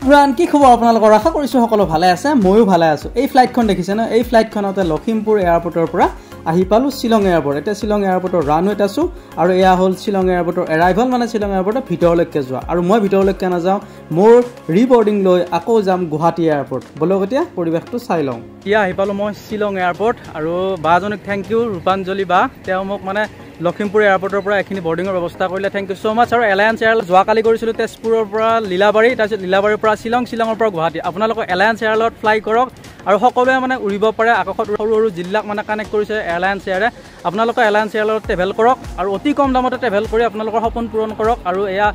everyone কি খবৰ আপোনালোকৰ আশা কৰিছোঁ সকলো ভালে আছে ময়ো ভালে আছোঁ এই ফ্লাইটখন দেখিছে না এই ফ্লাইটখনতে লখিমপুৰ এয়াৰপৰ্টৰ পৰা আহি পালোঁ শ্বিলং এয়াৰপৰ্ট এটা শ্বিলং এয়াৰপৰ্টৰ ৰানৱেত আছোঁ আৰু এয়া হ'ল শ্বিলং এয়াৰপৰ্টৰ এৰাইভেল মানে শ্বিলং এয়াৰপৰ্টৰ ভিতৰলৈকে যোৱা আৰু মই ভিতৰলৈকে নাযাওঁ মোৰ ৰিবৰ্ডিং লৈ আকৌ যাম গুৱাহাটী এয়াৰপৰ্ট বলক এতিয়া পৰিৱেশটো চাই লওঁ এতিয়া আহি পালোঁ মই শ্বিলং এয়াৰপৰ্ট আৰু বাজনীক থেংক ইউ ৰূপাঞ্জলি বা তেওঁ মোক মানে লখিমপুৰ এয়াৰপৰ্টৰ পৰা এখিনি বৰ্ডিঙৰ ব্যৱস্থা কৰিলে থেংক ইউ সো মাছ আৰু এলায়েন্স এয়াৰলাইন্স যোৱাকালি কৰিছিলোঁ তেজপুৰৰ পৰা লীলাবাৰী তাৰপিছত লীলাবাৰীৰ পৰা শ্বিলঙৰ পৰা গুৱাহাটী আপোনালোকে এলায়েন্স এয়াৰলাইন্সত ফ্লাই কৰক আৰু সকলোৱে মানে উৰিব পাৰে আকাশত সৰু সৰু জিলাক মানে কানেক্ট কৰিছে এয়াৰলাইন্স এয়াৰে আপোনালোকে এলায়েন্স এয়াৰলাইন্সত ট্ৰেভেল কৰক আৰু অতি কম দামতে ট্ৰেভেল কৰি আপোনালোকৰ সপোন পূৰণ কৰক আৰু এয়া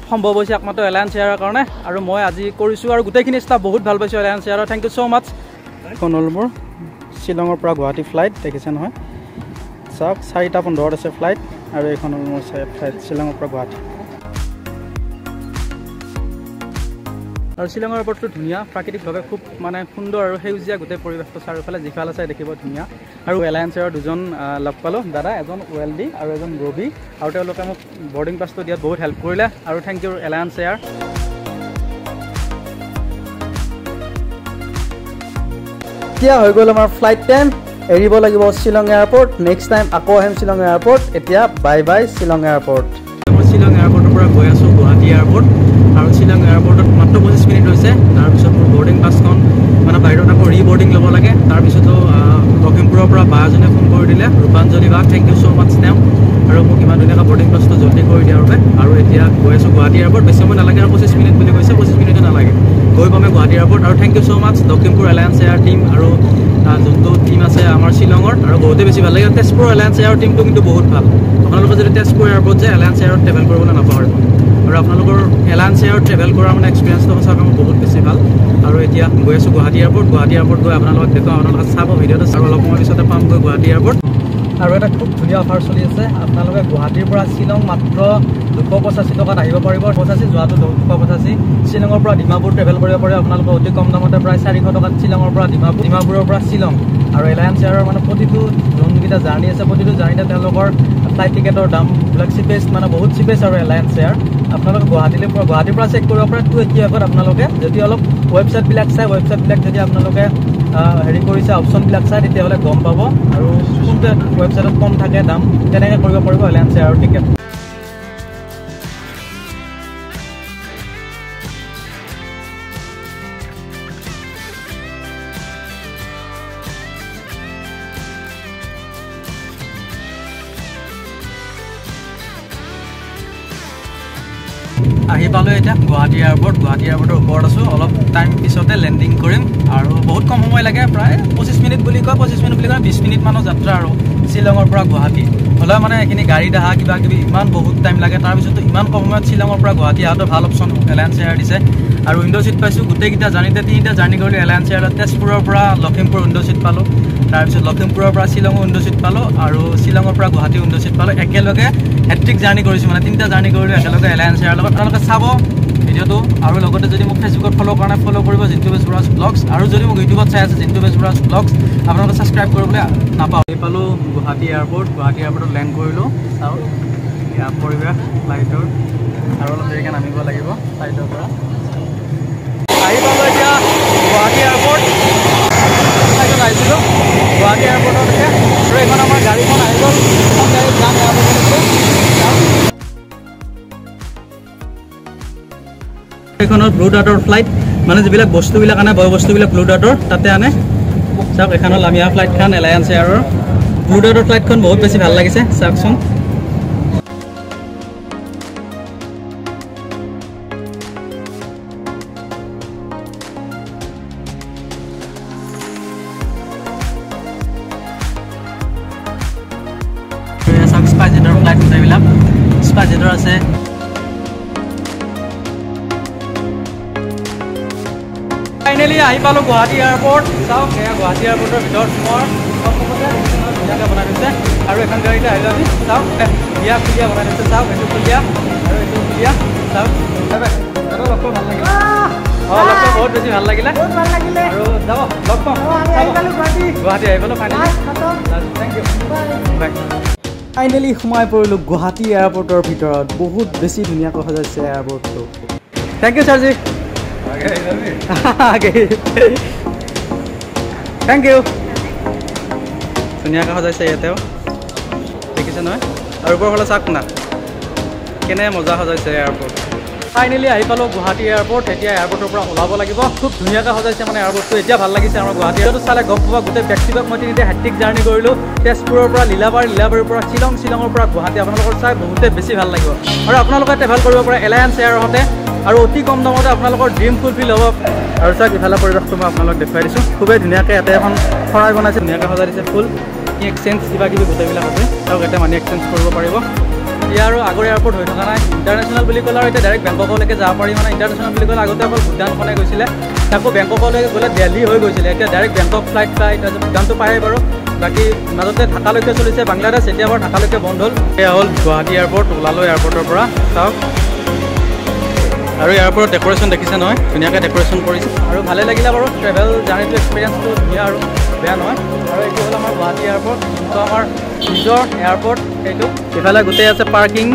সম্ভৱ হৈছে একমাত্ৰ এলায়েন্স এয়াৰৰ কাৰণে আৰু মই আজি কৰিছোঁ আৰু গোটেইখিনি ষ্টাফ বহুত ভাল পাইছোঁ এলায়েন্স এয়াৰৰ থেংক ইউ সো মাছ এখন হ'ল মোৰ শ্বিলঙৰ পৰা গুৱাহাটী ফ্লাইট দেখিছে নহয় চাওক 4:15 আছে ফ্লাইট আৰু এইখন হ'ল মোৰ ফ্লাইট শ্বিলঙৰ পৰা গুৱাহাটী আৰু শ্বিলঙৰ এয়াৰপৰ্টটো ধুনীয়া প্ৰাকৃতিকভাৱে খুব মানে সুন্দৰ আৰু সেউজীয়া গোটেই পৰিৱেশটো চাৰিওফালে যিফালে চাই দেখিব ধুনীয়া আৰু এলায়েন্স এয়াৰৰ দুজন লগ পালোঁ দাদা এজন ৱেলডি আৰু এজন ৰবি আৰু তেওঁলোকে মোক বৰ্ডিং পাছটো দিয়াত বহুত হেল্প কৰিলে আৰু থেংক ইউ এলায়েন্স এয়াৰ এতিয়া হৈ গ'ল আমাৰ ফ্লাইট টাইম এৰিব লাগিব শ্বিলং এয়াৰপৰ্ট নেক্সট টাইম আকৌ আহিম শ্বিলং এয়াৰপৰ্ট এতিয়া বাই বাই শ্বিলং এয়াৰপৰ্ট মই শ্বিলং এয়াৰপৰ্টৰ পৰা গৈ আছোঁ গুৱাহাটী এয়াৰপৰ্ট আৰু শ্বিলং এয়াৰপৰ্টত মাত্ৰ 25 মিনিট হৈছে তাৰপিছত মোৰ বৰ্ডিং পাছখন মানে বাহিৰত আকৌ ৰিবৰ্ডিং ল'ব লাগে তাৰপিছতো লখিমপুৰৰ পৰা বা এজনে ফোন কৰি দিলে ৰূপাঞ্জলি বা থেংক ইউ ছ' মাছ তেওঁ আৰু মোক ইমান ধুনীয়াকৈ বৰ্ডিং পাছটো জল্দি কৰি দিয়াৰ বাবে আৰু এতিয়া গৈ আছোঁ গুৱাহাটী এয়াৰপৰ্ট বেছি সময় নালাগে আৰু 25 মিনিট বুলি কৈছে 25 মিনিটো নালাগে গৈ পামে গুৱাহাটী এয়াৰপৰ্ট আৰু thank you so' much Lakhimpur Alliance Air team আৰু যোনটো টীম আছে আমাৰ শ্বিলঙৰ আৰু বহুতেই বেছি ভাল লাগে তেজপুৰ এলায়েন্স এয়াৰ টীমটো কিন্তু বহুত ভাল আপোনালোকে যদি তেজপুৰ এয়াৰপৰ্ট যায় এলায়েন্স এয়াৰত ট্ৰেভেল কৰিবলৈ নাপাহৰিব আৰু আপোনালোকৰ এলায়েন্স এয়াৰত ট্ৰেভেল কৰাৰ মানে এক্সপিৰিয়েঞ্চটো সঁচাকৈ মোৰ বহুত বেছি ভাল আৰু এতিয়া গৈ আছোঁ গুৱাহাটী এয়াৰপৰ্ট গৈ আপোনালোকক দেখুৱাম আপোনালোকে চাব ভিডিঅ'টো আৰু অলপ সময় পিছতে পামগৈ গুৱাহাটী এয়াৰপৰ্ট আৰু এটা খুব ধুনীয়া অফাৰ চলি আছে আপোনালোকে গুৱাহাটীৰ পৰা শ্বিলং মাত্ৰ 285 টকাত আহিব পাৰিব 85 যোৱাটো 285 শ্বিলঙৰ পৰা ডিমাপুৰ ট্ৰেভেল কৰিব পাৰিব আপোনালোকে অতি কম দামতে প্ৰায় 400 টকাত শ্বিলঙৰ পৰা ডিমাপুৰৰ পৰা শ্বিলং আৰু এলায়েন্স এয়াৰৰ মানে প্ৰতিটো যোনকেইটা জাৰ্ণি আছে প্ৰতিটো জাৰ্ণিতে তেওঁলোকৰ ফ্লাইট টিকেটৰ দামবিলাক চিপেষ্ট মানে বহুত চিপেষ্ট আৰু এলায়েন্স এয়াৰ আপোনালোকে গুৱাহাটীৰ পৰা চেক কৰিব পাৰে 280 আগত আপোনালোকে যদি অলপ ৱেবছাইটবিলাক চাই ৱেবছাইটবিলাক যদি আপোনালোকে হেৰি কৰিছে অপশ্যনবিলাক চাই তেতিয়াহ'লে গম পাব আৰু কোনটো ৱেবছাইটত কম থাকে দাম তেনেকৈ কৰিব পাৰিব এলায়েন্স এয়াৰৰ টিকেট আহি পালোঁ এতিয়া গুৱাহাটী এয়াৰপৰ্টৰ ওপৰত আছোঁ অলপ টাইম পিছতে লেণ্ডিং কৰিম আৰু বহুত কম সময় লাগে প্ৰায় 25 মিনিট বুলি কয় 20 মিনিট মানৰ যাত্ৰা আৰু শ্বিলঙৰ পৰা গুৱাহাটী হ'লেও মানে এইখিনি গাড়ীত অহা কিবা কিবি ইমান বহুত টাইম লাগে তাৰপিছতো ইমান কম সময়ত শ্বিলঙৰ পৰা গুৱাহাটী অহাটো ভাল অপশ্যন এলায়েন্স এয়াৰ দিছে আৰু উইণ্ড' ছিট পাইছোঁ গোটেইকেইটা জাৰ্ণিতে 3টা জাৰ্ণি কৰিলোঁ এলায়েন্স এয়াৰত তেজপুৰৰ পৰা লখিমপুৰ উইণ্ড' ছিট পালোঁ তাৰপিছত লখিমপুৰৰ পৰা শ্বিলঙৰ উইণ্ড' ছিট পালোঁ আৰু শ্বিলঙৰ পৰা গুৱাহাটী উইণ্ড' ছিট পালোঁ একেলগে হেট্ৰিক জাৰ্ণি কৰিছোঁ মানে 3টা জাৰ্ণি কৰিলোঁ একেলগে এলায়েন্স এয়াৰৰ লগত আপোনালোকে চাব ভিডিঅ'টো আৰু লগতে যদি মোক ফেচবুকত ফ'ল' কৰা নাই ফ'ল' কৰিব জিন্তু বেজবৰুৱা ব্লগছ আৰু যদি মোক ইউটিউবত চাই আছে জিন্তু বেজবৰুৱা ব্লগছ আপোনালোকে ছাবস্ক্ৰাইব কৰিবলৈ নাপাওঁ আহি পালোঁ গুৱাহাটী এয়াৰপৰ্টত লেণ্ড কৰিলোঁ চাওক ইয়াৰ পৰিৱেশ ফ্লাইটৰ আৰু অলপ দেৰিকৈ নামিব লাগিব ফ্লাইটৰ পৰা আহি পালোঁ এতিয়া গুৱাহাটী এয়াৰপৰ্ট ফ্লাইটত আহিছিলোঁ গুৱাহাটী এয়াৰপৰ্টলৈকে আৰু এইখন আমাৰ গাড়ীখন আহি গ'ল এখন গাড়ীত যাম এয়াৰপৰ্টলৈকে এইখনৰ ব্লু ডাৰ্টৰ ফ্লাইট মানে যিবিলাক বস্তুবিলাক আনে বয় বস্তুবিলাক ব্লু ডাৰ্টৰ তাতে আনে চাওক এখন হ'ল আমি ফ্লাইটখন এলায়েন্স এয়াৰৰ ব্লু ডাৰ্টৰ ফ্লাইটখন বহুত বেছি ভাল লাগিছে চাওকচোন চাওক স্পাইজেটৰ ফ্লাইট এইবিলাক স্পাইজেটৰ আছে ফাইনেলি আহি পালোঁ গুৱাহাটী এয়াৰপৰ্ট চাওক এয়া গুৱাহাটী এয়াৰপৰ্টৰ ভিতৰত মই ধুনীয়াকৈ বনাই দিছে আৰু এখন গাড়ীতে আহিলোঁ আমি চাওক বিয়া ফুলিয়া বনাই দিছে চাওক এইটো ফুলিয়া আৰু এইটো ফুলিয়া চাওক লগ ভাল লাগিলে লগ বহুত বেছি ভাল লাগিলে আৰু যাব লগ পাম গুৱাহাটী আহি পালোঁ ফাইনেলি থেংক ইউ বাই ফাইনেলি সোমাই পৰিলোঁ গুৱাহাটী এয়াৰপৰ্টৰ ভিতৰত বহুত বেছি ধুনীয়াকৈ সজাইছে এয়াৰপৰ্টটো থেংক ইউ ছাৰজি থেংক ইউ ধুনীয়াকৈ সজাইছে ইয়াতেও দেখিছে নহয় আৰু ওপৰৰ ফালে চাওক না কেনে মজা সজাইছে এয়াৰপৰ্ট ফাইনেলি আহি পালোঁ গুৱাহাটী এয়াৰপৰ্ট এতিয়া এয়াৰপৰ্টৰ পৰা ওলাব লাগিব খুব ধুনীয়াকৈ সজাইছে মানে এয়াৰপৰ্টটো এতিয়া ভাল লাগিছে আমাৰ গুৱাহাটী এয়াৰপৰ্টটো চালে গম পাব গোটেই ব্যক্তিগত মই তিনিটা হেট্ৰিক জাৰ্ণি কৰিলোঁ তেজপুৰৰ পৰা লীলাবাৰীৰ পৰা শ্বিলঙৰ পৰা গুৱাহাটী আপোনালোকৰ চাই বহুতে বেছি ভাল লাগিব আৰু আপোনালোকে ট্ৰেভেল কৰিব পাৰে এলায়েন্স এয়াৰহঁতে আৰু অতি কম দামতে আপোনালোকৰ ড্ৰিম ফুলফিল হ'ব আৰু চাওক ইফালে পৰিৱেশটো মই আপোনালোক দেখুৱাই দিছোঁ খুবেই ধুনীয়াকৈ ইয়াতে এখন শৰাই বনাইছে ধুনীয়াকৈ সজাই দিছে ফুল এক্সচেঞ্জ কিবা কিবি গোটেইবিলাক আছে চাওক ইয়াতে মানি এক্সচেঞ্জ কৰিব পাৰিব এতিয়া আৰু আগৰ এয়াৰপৰ্ট হৈ থকা নাই ইণ্টাৰনেশ্যনেল বুলি ক'লে আৰু এতিয়া ডাইৰেক্ট বেংককলৈকে যাব পাৰি মানে ইণ্টাৰনেশ্যনেল বুলি ক'লে আগতে অকল ভূটানখনে গৈছিলে তাকো বেংককলৈকে গ'লে দিল্লী হৈ গৈছিলে এতিয়া ডাইৰেক্ট বেংকক ফ্লাইট তাৰপিছত ভূটানটো পায়ে বাৰু বাকী মাজতে ঢাকালৈকে চলিছে বাংলাদেশ এতিয়া বাৰু ঢাকালৈকে বন্ধ হ'ল এয়া হ'ল গুৱাহাটী এয়াৰপৰ্ট ওলালোঁ এয়াৰপৰ্টৰ পৰা চাওক আৰু এয়াৰপৰ্টত ডেক'ৰেশ্যন দেখিছে নহয় ধুনীয়াকৈ ডেক'ৰেশ্যন কৰিছে আৰু ভালে লাগিলে বাৰু ট্ৰেভেল জাৰ্ণিটো এক্সপিৰিয়েঞ্চটো ধুনীয়া আৰু বেয়া নহয় আৰু এইটো হ'ল আমাৰ গুৱাহাটী এয়াৰপৰ্ট যোনটো আমাৰ নিজৰ এয়াৰপৰ্ট এইটো ইফালে গোটেই আছে পাৰ্কিং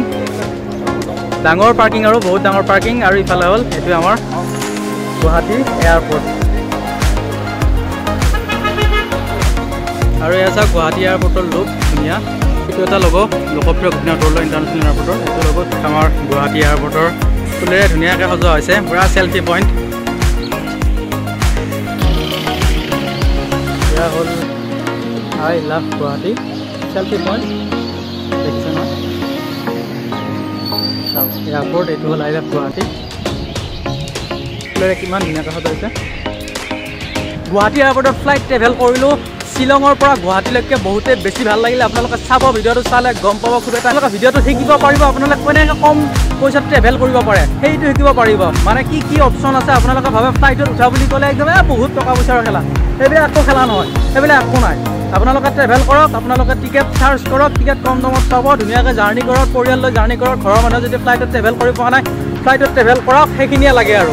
ডাঙৰ পাৰ্কিং আৰু বহুত ডাঙৰ পাৰ্কিং আৰু ইফালে হ'ল এইটো আমাৰ গুৱাহাটী এয়াৰপৰ্ট আৰু এয়া চাওক গুৱাহাটী এয়াৰপৰ্টৰ লুক ধুনীয়া এইটো এটা ল'ব লোকপ্ৰিয় গোপীনাথ বৰদলৈ ইণ্টাৰনেশ্যনেল এয়াৰপৰ্টৰ এইটো লগত আমাৰ গুৱাহাটী এয়াৰপৰ্টৰ ফুলেৰে ধুনীয়াকৈ সজোৱা হৈছে পুৰা চেল্ফি পইণ্ট এয়া হ'ল I love Guwahati selfie point দেখিছে নহয় এয়াৰপৰ্ট এইটো হ'ল আই লাভ গুৱাহাটী ফুলেৰে কিমান ধুনীয়াকৈ সজাইছে গুৱাহাটী এয়াৰপৰ্টত ফ্লাইট ট্ৰেভেল কৰিলোঁ শ্বিলঙৰ পৰা গুৱাহাটীলৈকে বহুতে বেছি ভাল লাগিলে আপোনালোকে চাব ভিডিঅ'টো চালে গম পাব খুব এটা আপোনালোকে ভিডিঅ'টো শিকিব পাৰিব আপোনালোকে কেনেকৈ কম পইচাত ট্ৰেভেল কৰিব পাৰে সেইটো শিকিব পাৰিব মানে কি অপশ্যন আছে আপোনালোকে ভাবে ফ্লাইটত উঠা বুলি ক'লে একদম বহুত টকা পইচাৰ খেলা সেইবিলাক একো খেলা নহয় সেইবিলাক একো নাই আপোনালোকে ট্ৰেভেল কৰক আপোনালোকে টিকেট চাৰ্জ কৰক টিকেট কম দামত পাব ধুনীয়াকৈ জাৰ্ণি কৰক পৰিয়াল লৈ জাৰ্ণি কৰক ঘৰৰ মানুহে যদি ফ্লাইটত ট্ৰেভেল কৰি পোৱা নাই ফ্লাইটত ট্ৰেভেল কৰক সেইখিনিয়ে লাগে আৰু